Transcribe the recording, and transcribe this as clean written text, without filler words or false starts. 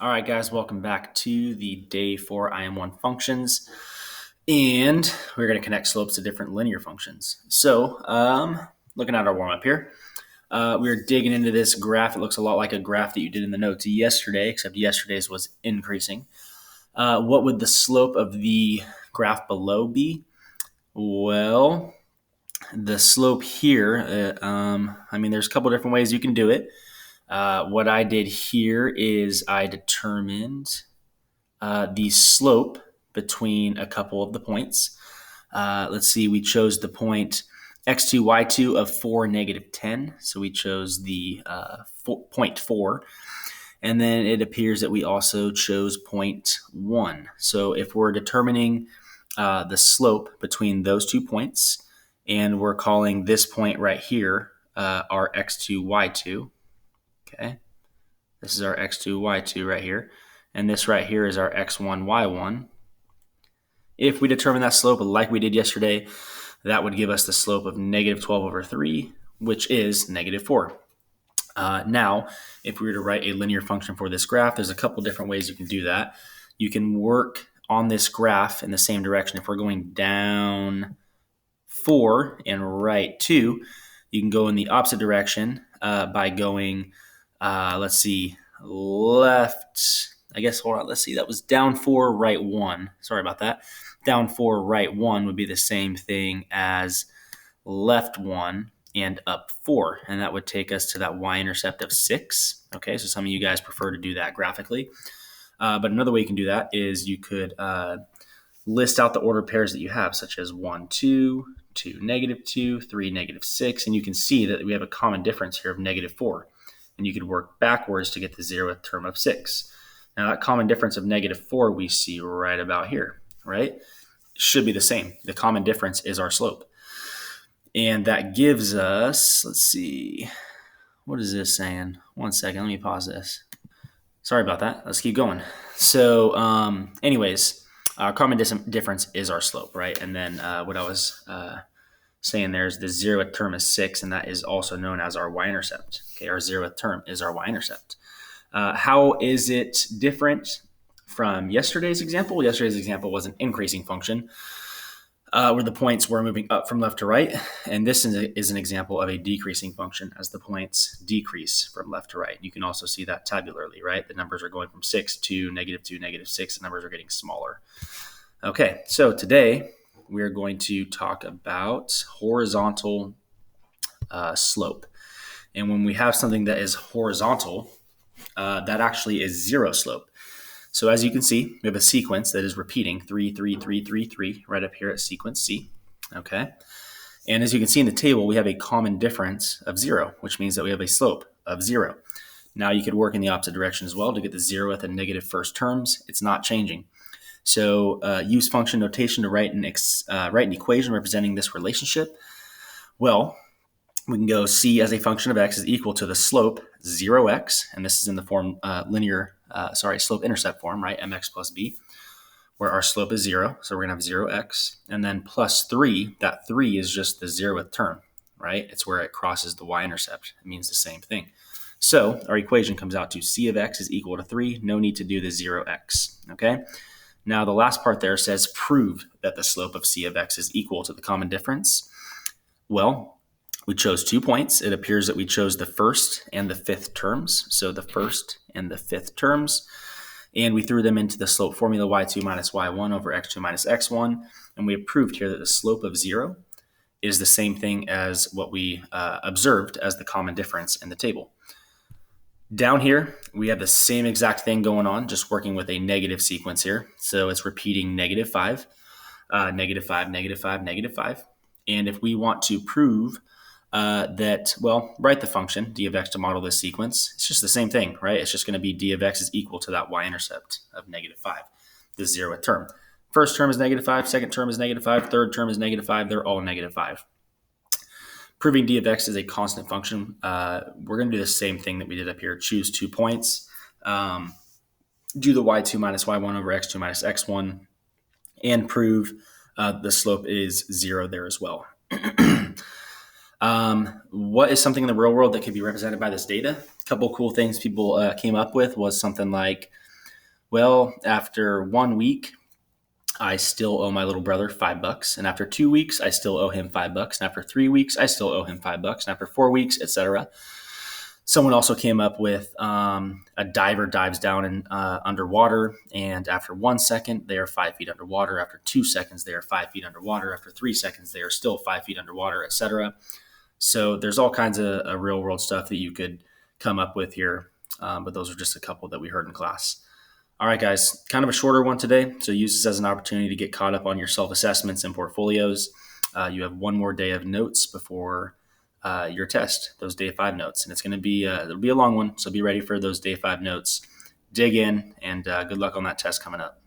All right, guys, welcome back to the day 4 IM1 functions. And we're going to connect slopes to different linear functions. So looking at our warm-up here, we're digging into this graph. It looks a lot like a graph that you did in the notes yesterday, except yesterday's was increasing. What would the slope of the graph below be? Well, the slope here, there's a couple different ways you can do it. What I did here is I determined the slope between a couple of the points. Let's see, we chose the point x2, y2 of 4, negative 10. So we chose the point 4. And then it appears that we also chose point 1. So if we're determining the slope between those 2 points, and we're calling this point right here our x2, y2, okay? This is our x2, y2 right here. And this right here is our x1, y1. If we determine that slope like we did yesterday, that would give us the slope of negative 12 over 3, which is negative 4. Now, if we were to write a linear function for this graph, there's a couple different ways you can do that. You can work on this graph in the same direction. If we're going down 4 and right 2, you can go in the opposite direction by going, let's see, left. I guess, hold on, let's see, that was down 4, right 1. Sorry about that. Down 4, right 1 would be the same thing as left 1 and up 4. And that would take us to that y-intercept of 6. Okay, so some of you guys prefer to do that graphically. But another way you can do that is you could list out the ordered pairs that you have, such as 1, 2, 2, negative 2, 3, negative 6. And you can see that we have a common difference here of negative 4. And you could work backwards to get the 0th term of 6. Now, that common difference of negative 4 we see right about here, right? It should be the same. The common difference is our slope. And that gives us, let's see, what is this saying? One second, let me pause this. Sorry about that. Let's keep going. So anyways, our common difference is our slope, right? And then what I was saying there is the 0th term is 6, and that is also known as our y-intercept. Okay, our 0th term is our y-intercept. How is it different from yesterday's example? Yesterday's example was an increasing function where the points were moving up from left to right. And this is an example of a decreasing function as the points decrease from left to right. You can also see that tabularly, right? The numbers are going from 6 to negative 2, negative 6. The numbers are getting smaller. Okay, so today we're going to talk about horizontal slope. And when we have something that is horizontal, that actually is 0 slope. So as you can see, we have a sequence that is repeating 3, 3, 3, 3, 3 right up here at sequence C. Okay. And as you can see in the table, we have a common difference of 0, which means that we have a slope of 0. Now you could work in the opposite direction as well to get the 0th and negative first terms. It's not changing. So use function notation to write an equation representing this relationship. Well, we can go C as a function of x is equal to the slope 0x, and this is in the form slope-intercept form, right? Mx plus b, where our slope is 0. So we're going to have 0x, and then plus 3. That 3 is just the 0th term, right? It's where it crosses the y-intercept. It means the same thing. So our equation comes out to C of x is equal to 3. No need to do the 0x, okay? Now the last part there says prove that the slope of C of x is equal to the common difference. Well, we chose 2 points. It appears that we chose the first and the 5th terms. So the first and the 5th terms. And we threw them into the slope formula y2 minus y1 over x2 minus x1. And we have proved here that the slope of 0 is the same thing as what we observed as the common difference in the table. Down here, we have the same exact thing going on, just working with a negative sequence here. So it's repeating negative 5, negative 5, negative 5, negative 5. And if we want to prove write the function d of x to model this sequence. It's just the same thing, right? It's just going to be d of x is equal to that y-intercept of negative 5, the 0th term. First term is negative 5, second term is negative 5, third term is negative 5. They're all negative 5. Proving d of x is a constant function. We're going to do the same thing that we did up here. Choose 2 points. Do the y2 minus y1 over x2 minus x1 and prove the slope is 0 there as well. What is something in the real world that could be represented by this data? A couple cool things people came up with was something like Well, after 1 week, I still owe my little brother $5. And after 2 weeks, I still owe him $5. And after 3 weeks, I still owe him $5. And after 4 weeks, etc. Someone also came up with a diver dives down in underwater, and after 1 second, they are 5 feet underwater. After 2 seconds, they are 5 feet underwater. After 3 seconds, they are still 5 feet underwater, etc. So there's all kinds of real world stuff that you could come up with here, but those are just a couple that we heard in class. All right, guys, kind of a shorter one today. So use this as an opportunity to get caught up on your self-assessments and portfolios. You have one more day of notes before your test, those day 5 notes. And it's going to be, it'll be a long one. So be ready for those day 5 notes. Dig in, and good luck on that test coming up.